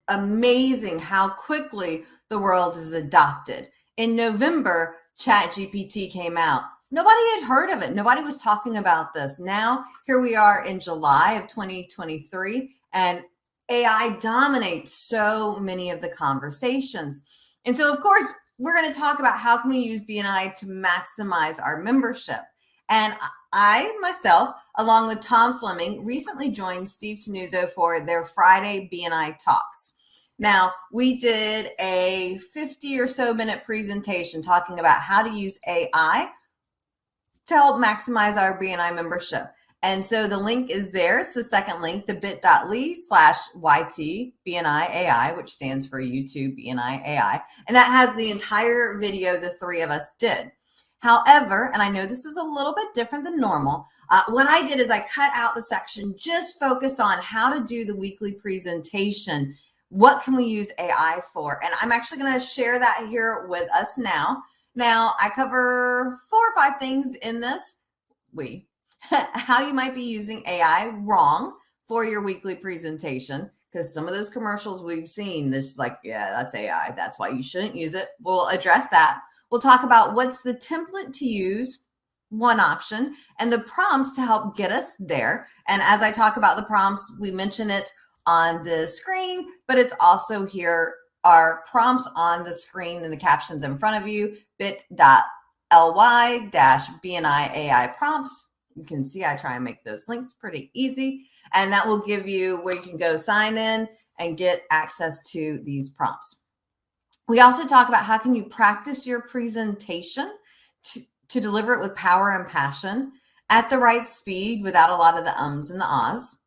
amazing how quickly the world is adopted. In November, ChatGPT came out. Nobody had heard of it. Nobody was talking about this. Now, here we are in July of 2023, and AI dominates so many of the conversations. And so, of course, we're going to talk about how can we use BNI to maximize our membership. And I myself, along with Tom Fleming, recently joined Steve Tenuzzo for their Friday BNI Talks. Now, we did a 50 or so minute presentation talking about how to use AI to help maximize our BNI membership. And so the link is there. It's the second link, the bit.ly/YT BNI AI, which stands for YouTube BNI AI. And that has the entire video the three of us did. However, and I know this is a little bit different than normal, what I did is I cut out the section just focused on how to do the weekly presentation. What can we use AI for? And I'm actually going to share that here with us now. Now, I cover 4 or 5 things in this. How you might be using AI wrong for your weekly presentation, because some of those commercials we've seen, this like, yeah, that's AI. That's why you shouldn't use it. We'll address that. We'll talk about what's the template to use, one option, and the prompts to help get us there. And as I talk about the prompts, we mention it on the screen, but it's also here, our prompts on the screen and the captions in front of you, bit.ly/BNI AI prompts. You can see I try and make those links pretty easy, and that will give you where you can go sign in and get access to these prompts. We also talk about how can you practice your presentation to deliver it with power and passion at the right speed without a lot of the ums and the ahs.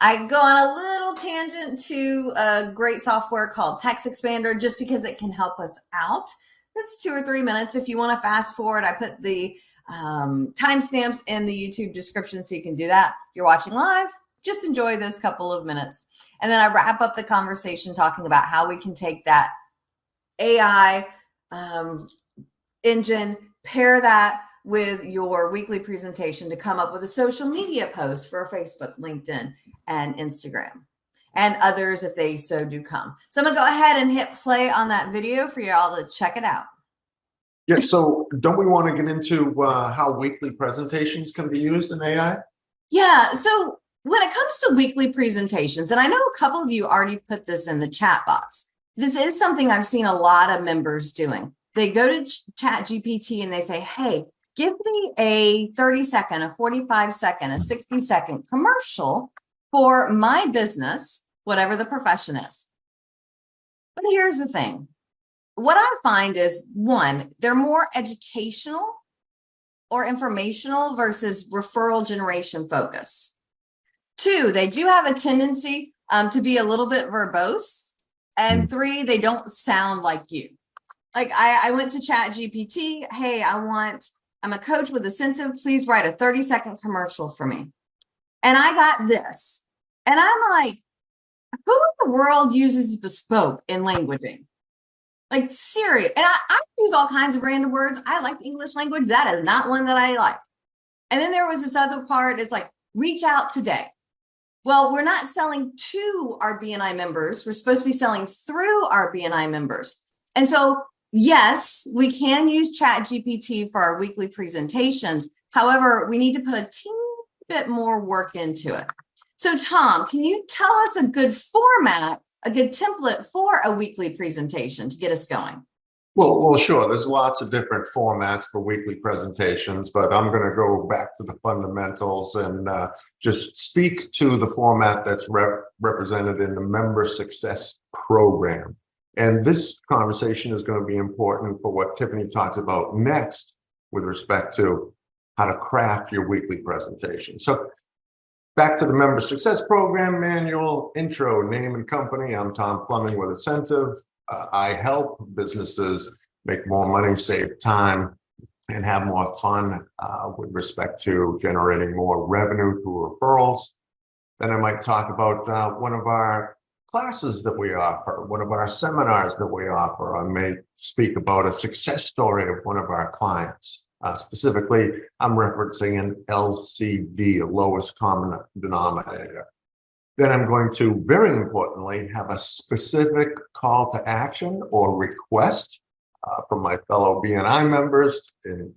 I go on a little tangent to a great software called Text Expander just because it can help us out. It's 2 or 3 minutes. If you want to fast forward, I put the timestamps in the YouTube description so you can do that. If you're watching live, just enjoy those couple of minutes. And then I wrap up the conversation talking about how we can take that AI engine, pair that with your weekly presentation to come up with a social media post for Facebook, LinkedIn, and Instagram, and others if they so do come. So I'm gonna go ahead and hit play on that video for y'all to check it out. Yeah, so don't we want to get into how weekly presentations can be used in AI? Yeah, so when it comes to weekly presentations, and I know a couple of you already put this in the chat box, this is something I've seen a lot of members doing. They go to ChatGPT and they say, hey, give me a 30-second, a 45-second, a 60-second commercial for my business, whatever the profession is. But here's the thing. What I find is, one, they're more educational or informational versus referral generation focused. 2, they do have a tendency to be a little bit verbose. And 3, they don't sound like you. Like I went to ChatGPT, hey, I'm a coach with incentive. Please write a 30-second commercial for me. And I got this. And I'm like, who in the world uses bespoke in languaging? Like, serious. And I use all kinds of random words. I like the English language. That is not one that I like. And then there was this other part. It's like, reach out today. Well, we're not selling to our BNI members. We're supposed to be selling through our BNI members. And so, yes, we can use ChatGPT for our weekly presentations. However, we need to put a teeny bit more work into it. So, Tom, can you tell us a good format, a good template for a weekly presentation to get us going? Well, sure. There's lots of different formats for weekly presentations, but I'm going to go back to the fundamentals and just speak to the format that's represented in the Member Success Program. And this conversation is going to be important for what Tiffanie talks about next with respect to how to craft your weekly presentation. So back to the Member Success Program manual, intro, name and company. I'm Tom Fleming with Incentive. I help businesses make more money, save time, and have more fun with respect to generating more revenue through referrals. Then I might talk about one of our classes that we offer, one of our seminars that we offer. I may speak about a success story of one of our clients. Specifically, I'm referencing an LCD, a lowest common denominator. Then I'm going to, very importantly, have a specific call to action or request from my fellow BNI members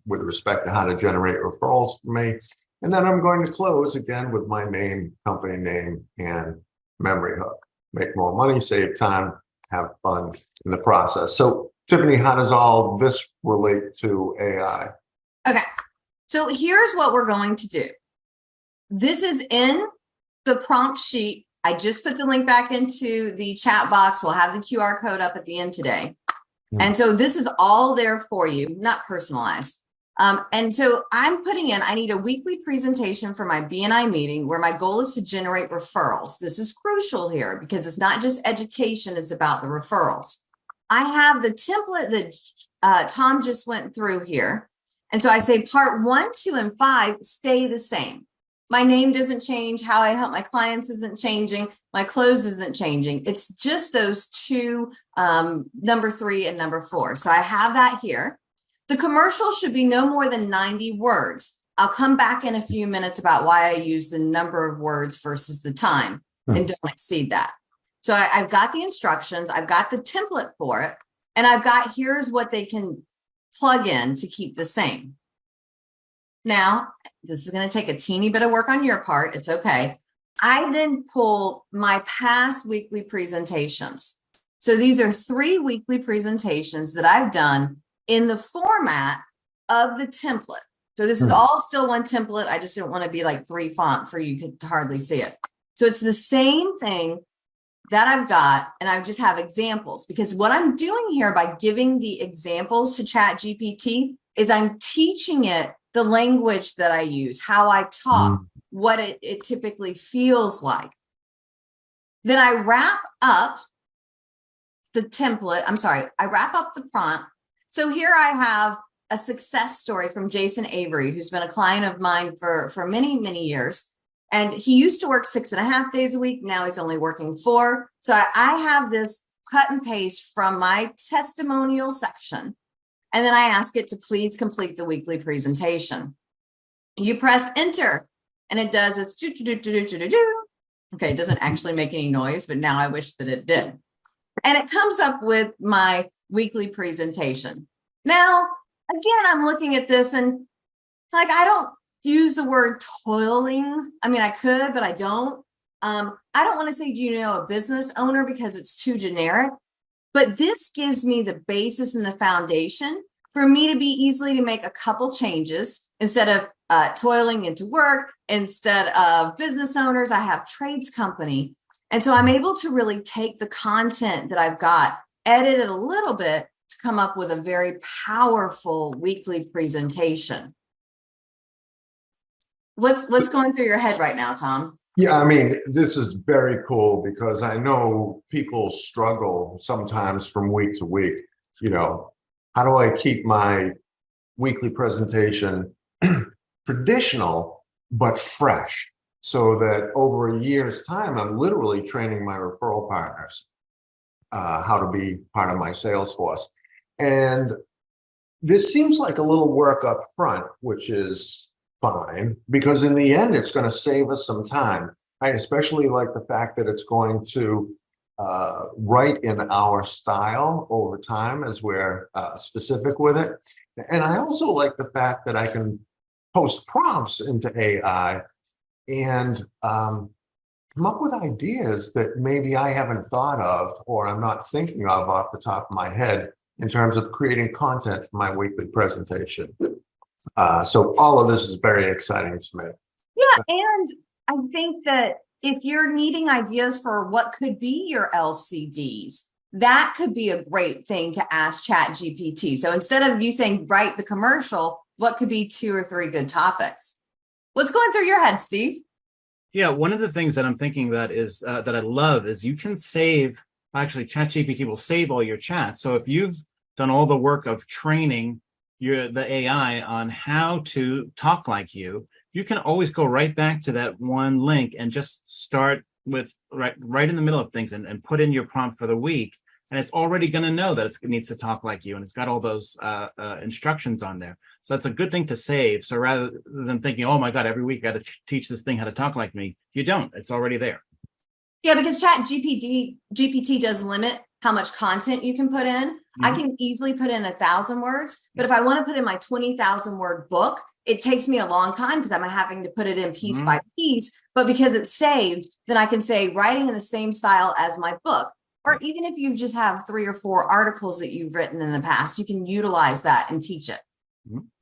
with respect to how to generate referrals for me. And then I'm going to close again with my name, company name, and memory hook. Make more money, save time, have fun in the process. So, Tiffanie, how does all this relate to AI? Okay, so here's what we're going to do. This is in the prompt sheet. I just put the link back into the chat box. We'll have the QR code up at the end today. And so this is all there for you, not personalized. And so I'm putting in, I need a weekly presentation for my BNI meeting where my goal is to generate referrals. This is crucial here because it's not just education, it's about the referrals. I have the template that Tom just went through here. And so I say part 1, 2, and 5 stay the same. My name doesn't change. How I help my clients isn't changing. My close isn't changing. It's just those two, number 3 and number 4. So I have that here. The commercial should be no more than 90 words. I'll come back in a few minutes about why I use the number of words versus the time and don't exceed that. So I've got the instructions. I've got the template for it. And I've got here's what they can plug in to keep the same. Now, this is going to take a teeny bit of work on your part. It's okay. I then pull my past weekly presentations. So these are 3 weekly presentations that I've done in the format of the template. So this is all still one template. I just didn't want to be like 3 font for you to hardly see it. So it's the same thing that I've got, and I just have examples because what I'm doing here by giving the examples to ChatGPT is I'm teaching it the language that I use, how I talk, what it typically feels like. Then I wrap up the template. I wrap up the prompt. So here I have a success story from Jason Avery, who's been a client of mine for many, many years. And he used to work 6.5 days a week. Now he's only working 4. So I have this cut and paste from my testimonial section. And then I ask it to please complete the weekly presentation. You press enter and it does its do. Okay, it doesn't actually make any noise, but now I wish that it did. And it comes up with my weekly presentation. Now, again, I'm looking at this and like, I don't use the word toiling. I mean, I could, but I don't. I don't want to say, do you know a business owner because it's too generic. But this gives me the basis and the foundation for me to be easily to make a couple changes instead of toiling into work, instead of business owners, I have trades company. And so I'm able to really take the content that I've got, edit it a little bit to come up with a very powerful weekly presentation. What's going through your head right now, Tom? Yeah, I mean, this is very cool because I know people struggle sometimes from week to week. You know, how do I keep my weekly presentation traditional but fresh so that over a year's time, I'm literally training my referral partners how to be part of my sales force. And this seems like a little work up front, which is fine, because in the end, it's going to save us some time. I especially like the fact that it's going to write in our style over time as we're specific with it. And I also like the fact that I can post prompts into AI and come up with ideas that maybe I haven't thought of or I'm not thinking of off the top of my head in terms of creating content for my weekly presentation. So all of this is very exciting to me. Yeah, and I think that if you're needing ideas for what could be your LCDs, that could be a great thing to ask ChatGPT. So instead of you saying, write the commercial, what could be 2 or 3 good topics? What's going through your head, Steve? Yeah, one of the things that I'm thinking that is that I love is you can save, actually ChatGPT will save all your chats. So if you've done all the work of training the AI on how to talk like you can always go right back to that one link and just start with right in the middle of things and put in your prompt for the week. And it's already going to know that it needs to talk like you. And it's got all those instructions on there. So that's a good thing to save. So rather than thinking, oh my God, every week I got to teach this thing how to talk like me, you don't. It's already there. Yeah, because GPT does limit how much content you can put in. I can easily put in 1,000 words, but if I want to put in my 20,000 word book, it takes me a long time because I'm having to put it in piece by piece. But because it's saved, then I can say writing in the same style as my book. Or even if you just have 3 or 4 articles that you've written in the past, you can utilize that and teach it.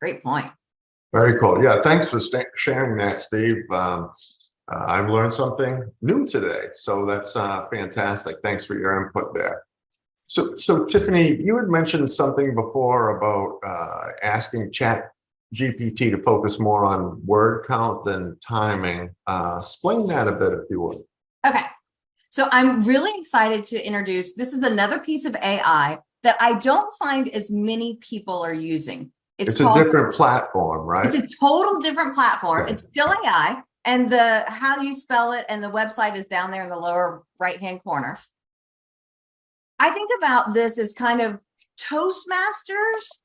Great point. Very cool. Yeah, thanks for sharing that, Steve. I've learned something new today, so that's fantastic. Thanks for your input there. So Tiffanie, you had mentioned something before about asking Chat GPT to focus more on word count than timing. Explain that a bit, if you would. Okay. So I'm really excited to introduce, this is another piece of AI that I don't find as many people are using. It's a different platform, right? It's a total different platform. Okay. It's still AI, and the how you spell it and the website is down there in the lower right-hand corner. I think about this as kind of Toastmasters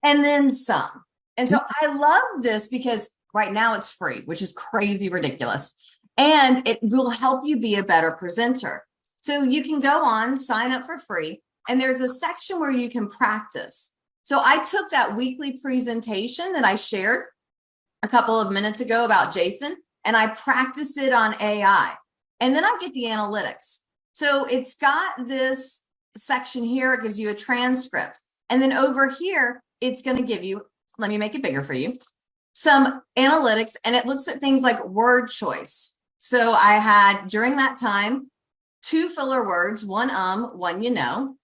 and then some. And so I love this because right now it's free, which is crazy ridiculous. And it will help you be a better presenter. So you can go on, sign up for free, and there's a section where you can practice. So I took that weekly presentation that I shared a couple of minutes ago about Jason, and I practiced it on AI. And then I get the analytics. So it's got this section here, it gives you a transcript. And then over here, it's going to give you, let me make it bigger for you, some analytics, and it looks at things like word choice. So I had, during that time, 2 filler words, one, one, you know.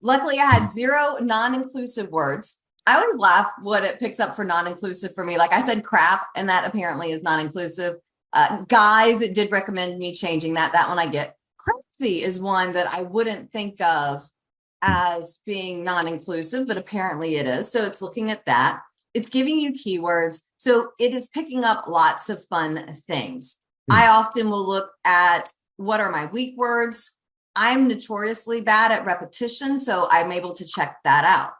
Luckily, I had 0 non-inclusive words. I always laugh what it picks up for non-inclusive for me. Like I said, crap, and that apparently is non-inclusive. Guys, it did recommend me changing that. That one I get. Crazy is one that I wouldn't think of as being non-inclusive, but apparently it is. So it's looking at that. It's giving you keywords. So it is picking up lots of fun things. I often will look at what are my weak words. I'm notoriously bad at repetition, so I'm able to check that out.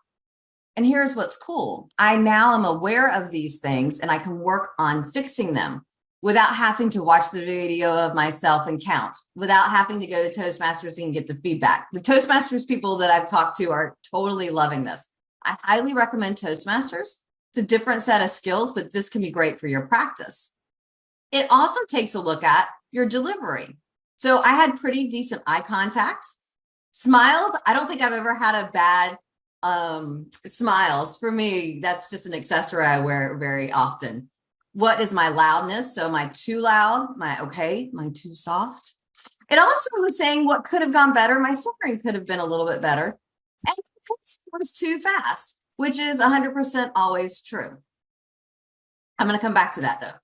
And here's what's cool. I now am aware of these things and I can work on fixing them without having to watch the video of myself and count, without having to go to Toastmasters and get the feedback. The Toastmasters people that I've talked to are totally loving this. I highly recommend Toastmasters. It's a different set of skills, but this can be great for your practice. It also takes a look at your delivery. So I had pretty decent eye contact. Smiles, I don't think I've ever had a bad smiles. For me, that's just an accessory I wear very often. What is my loudness? So my too loud, my okay, my too soft. It also was saying what could have gone better. My centering could have been a little bit better. And it was too fast, which is 100% always true. I'm going to come back to that though.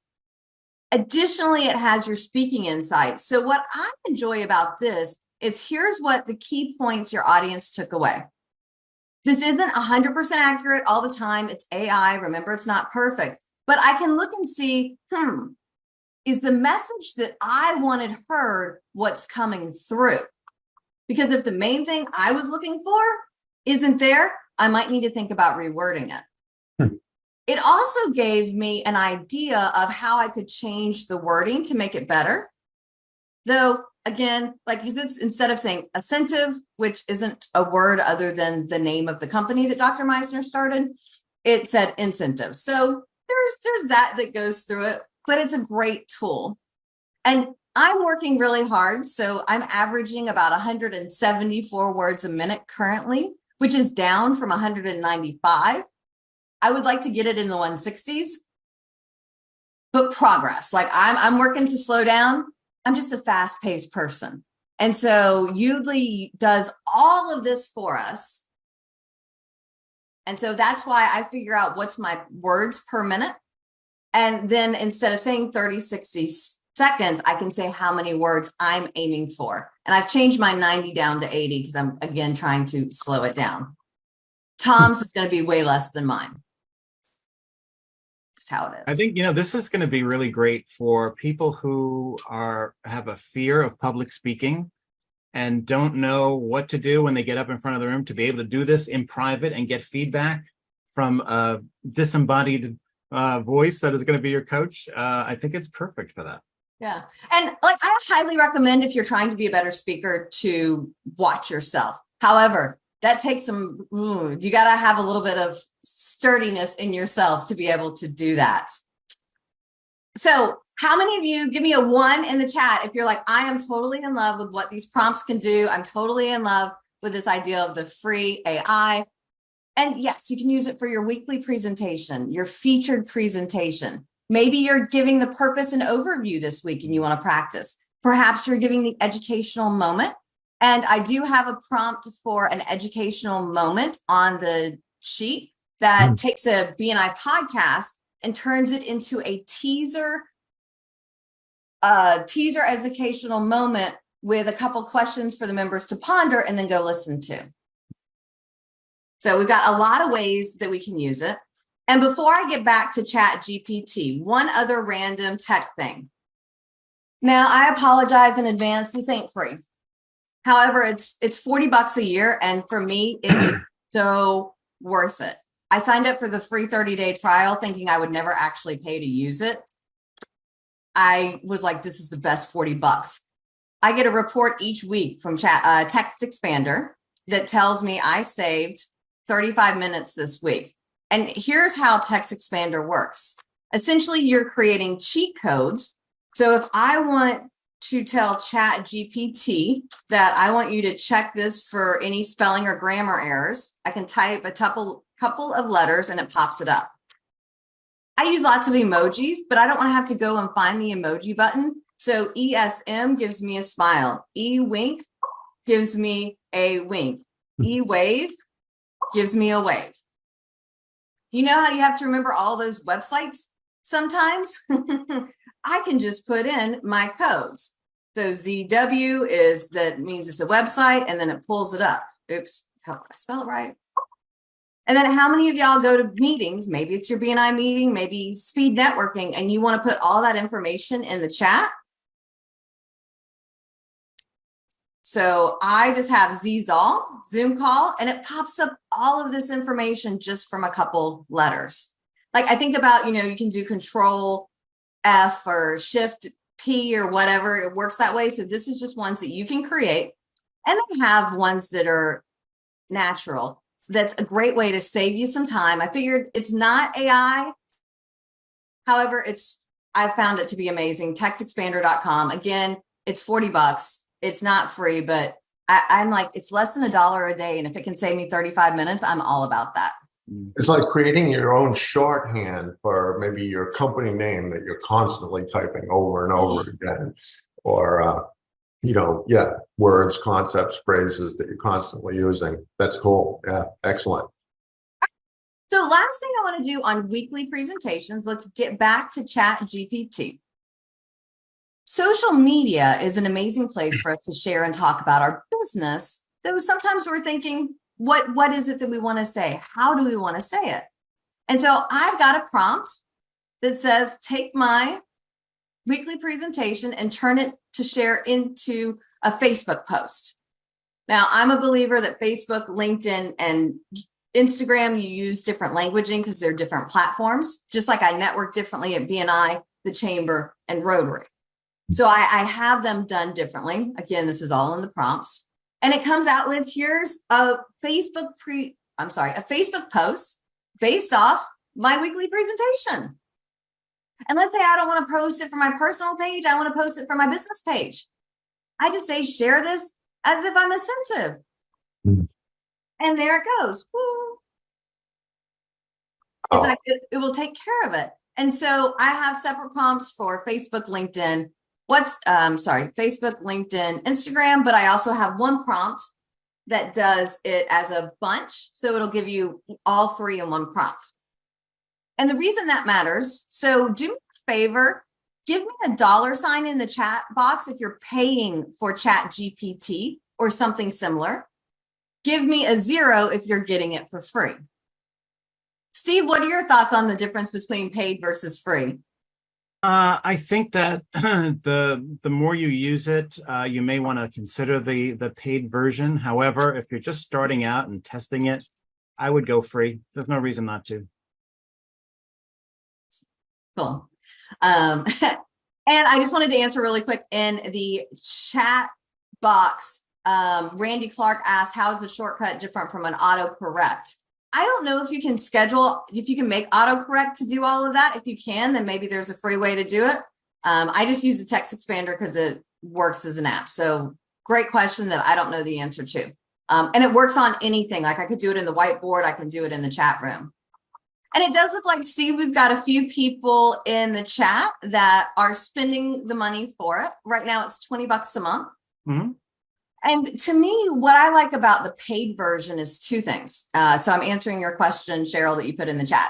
Additionally, it has your speaking insights. So what I enjoy about this is here's what the key points your audience took away. This isn't 100% accurate all the time. It's AI. Remember, it's not perfect. But I can look and see, is the message that I wanted heard what's coming through? Because if the main thing I was looking for isn't there, I might need to think about rewording it. It also gave me an idea of how I could change the wording to make it better. Though, again, like it's instead of saying assentive, which isn't a word other than the name of the company that Dr. Meisner started, it said incentive. So there's that goes through it, but it's a great tool. And I'm working really hard. So I'm averaging about 174 words a minute currently, which is down from 195. I would like to get it in the 160s, but progress. Like I'm working to slow down. I'm just a fast-paced person. And so Udly does all of this for us. And so that's why I figure out what's my words per minute. And then instead of saying 30, 60 seconds, I can say how many words I'm aiming for. And I've changed my 90 down to 80 because I'm, again, trying to slow it down. Tom's is going to be way less than mine. Just how it is. I think, this is going to be really great for people who have a fear of public speaking and don't know what to do when they get up in front of the room, to be able to do this in private and get feedback from a disembodied voice that is going to be your coach. I think it's perfect for that. Yeah. And like, I highly recommend if you're trying to be a better speaker to watch yourself. However, that takes you got to have a little bit of sturdiness in yourself to be able to do that. So how many of you, give me a 1 in the chat if you're like, I am totally in love with what these prompts can do. I'm totally in love with this idea of the free AI. And yes, you can use it for your weekly presentation, your featured presentation. Maybe you're giving the purpose and overview this week and you want to practice. Perhaps you're giving the educational moment. And I do have a prompt for an educational moment on the sheet that takes a BNI podcast and turns it into a teaser educational moment with a couple questions for the members to ponder and then go listen to. So we've got a lot of ways that we can use it. And before I get back to Chat GPT, one other random tech thing. Now, I apologize in advance. This ain't free. However, it's $40 a year. And for me, it is so worth it. I signed up for the free 30-day trial thinking I would never actually pay to use it. I was like, this is the best $40. I get a report each week from Text Expander that tells me I saved 35 minutes this week. And here's how Text Expander works. Essentially, you're creating cheat codes. So if I want to tell Chat GPT that I want you to check this for any spelling or grammar errors, I can type a couple of letters and it pops it up. I use lots of emojis, but I don't want to have to go and find the emoji button. So ESM gives me a smile. E-wink gives me a wink. E-wave gives me a wave. You know how you have to remember all those websites sometimes? I can just put in my codes. So ZW means it's a website, and then it pulls it up. Oops, how do I spell it right? And then how many of y'all go to meetings? Maybe it's your BNI meeting, maybe speed networking, and you want to put all that information in the chat. So I just have Zoom call, and it pops up all of this information just from a couple letters. Like I think about, you can do Control F or Shift P or whatever. It works that way. So this is just ones that you can create, and then have ones that are natural. That's a great way to save you some time. I figured it's not AI. However, I found it to be amazing. Textexpander.com. Again, it's $40. It's not free, but I'm like, it's less than $1 a day. And if it can save me 35 minutes, I'm all about that. It's like creating your own shorthand for maybe your company name that you're constantly typing over and over again, or words, concepts, phrases that you're constantly using. That's cool. Yeah, excellent. So last thing I want to do on weekly presentations, let's get back to Chat GPT. Social media is an amazing place for us to share and talk about our business, though sometimes we're thinking, what is it that we want to say? How do we want to say it? And so I've got a prompt that says, take my weekly presentation and turn it to share into a Facebook post. Now, I'm a believer that Facebook, LinkedIn, and Instagram, you use different languaging because they're different platforms, just like I network differently at BNI, the Chamber, and Rotary. So I have them done differently. Again, this is all in the prompts. And it comes out with, here's a Facebook post based off my weekly presentation. And let's say I don't want to post it for my personal page. I want to post it for my business page. I just say, share this as if I'm attentive. And there it goes. Woo. It's like it will take care of it. And so I have separate prompts for Facebook, LinkedIn, Facebook, LinkedIn, Instagram, but I also have one prompt that does it as a bunch. So it'll give you all three in one prompt. And the reason that matters, so do me a favor, give me a $sign in the chat box if you're paying for Chat GPT or something similar. Give me a 0 if you're getting it for free. Steve, what are your thoughts on the difference between paid versus free? I think that the more you use it, you may want to consider the paid version. However, if you're just starting out and testing it, I would go free. There's no reason not to. Cool. And I just wanted to answer really quick in the chat box. Randy Clark asked, how is the shortcut different from an autocorrect? I don't know if you can make autocorrect to do all of that. If you can, then maybe there's a free way to do it. I just use the text expander because it works as an app. So great question that I don't know the answer to. And it works on anything. Like I could do it in the whiteboard. I can do it in the chat room. And it does look like, Steve, we've got a few people in the chat that are spending the money for it. Right now, it's $20 a month. Mm-hmm. And to me, what I like about the paid version is two things. So I'm answering your question, Cheryl, that you put in the chat.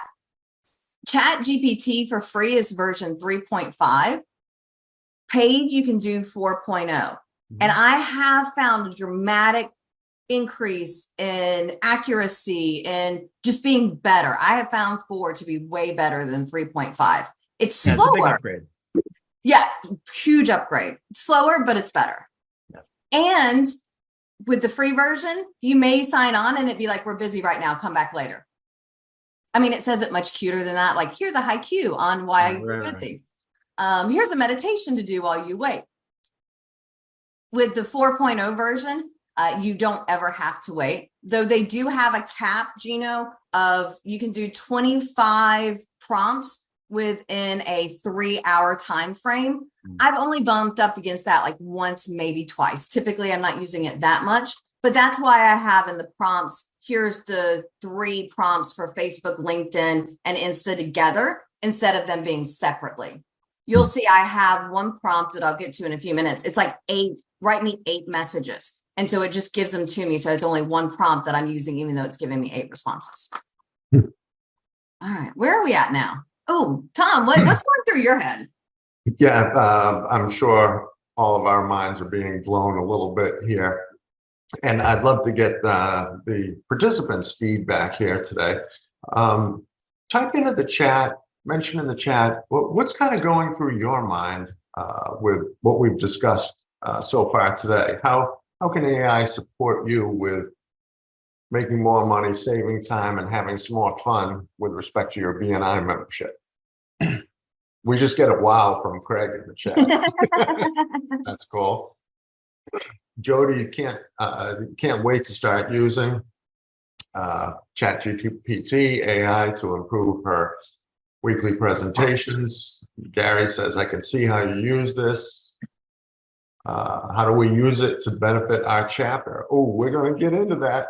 Chat GPT for free is version 3.5. Paid, you can do 4.0. And I have found a dramatic increase in accuracy and just being better. I have found 4 to be way better than 3.5. It's slower. It's a big upgrade. Yeah, huge upgrade. It's slower, but it's better. Yeah. And with the free version, you may sign on and it'd be like, we're busy right now, come back later. I mean, it says it much cuter than that. Like, here's a haiku on why you're busy. Here's a meditation to do while you wait. With the 4.0 version, you don't ever have to wait, though they do have a cap, Gino, of you can do 25 prompts within a 3-hour time frame. I've only bumped up against that like once, maybe twice. Typically, I'm not using it that much, but that's why I have in the prompts, here's the 3 prompts for Facebook, LinkedIn, and Insta together instead of them being separately. You'll see I have one prompt that I'll get to in a few minutes. It's like 8, write me 8 messages. And so it just gives them to me. So it's only one prompt that I'm using, even though it's giving me 8 responses. All right, where are we at now? Oh, Tom, what's going through your head? Yeah, I'm sure all of our minds are being blown a little bit here. And I'd love to get the participants' feedback here today. Type into the chat, mention in the chat, what's kind of going through your mind with what we've discussed so far today? How can AI support you with making more money, saving time, and having some more fun with respect to your BNI membership? We just get a wow from Craig in the chat. That's cool. Jody, you can't wait to start using ChatGPT AI to improve her weekly presentations. Gary says, I can see how you use this. How do we use it to benefit our chapter? Oh, we're going to get into that.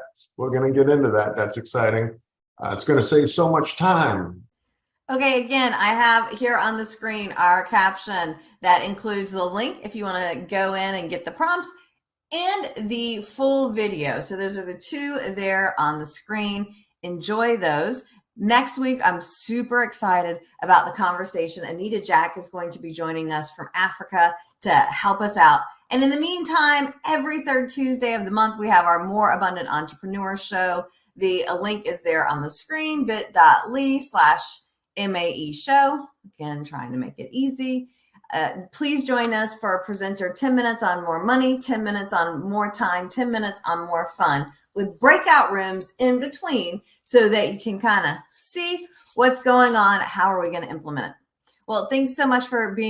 That's exciting. It's going to save so much time. Okay, again, I have here on the screen our caption that includes the link if you want to go in and get the prompts and the full video. So those are the 2 there on the screen. Enjoy those. Next week, I'm super excited about the conversation. Anita Jack is going to be joining us from Africa to help us out. And in the meantime, every 3rd Tuesday of the month, we have our More Abundant Entrepreneur Show. The link is there on the screen, bit.ly/MAE show. Again, trying to make it easy. Please join us for a presenter, 10 minutes on more money, 10 minutes on more time, 10 minutes on more fun, with breakout rooms in between so that you can kind of see what's going on. How are we going to implement it? Well, thanks so much for being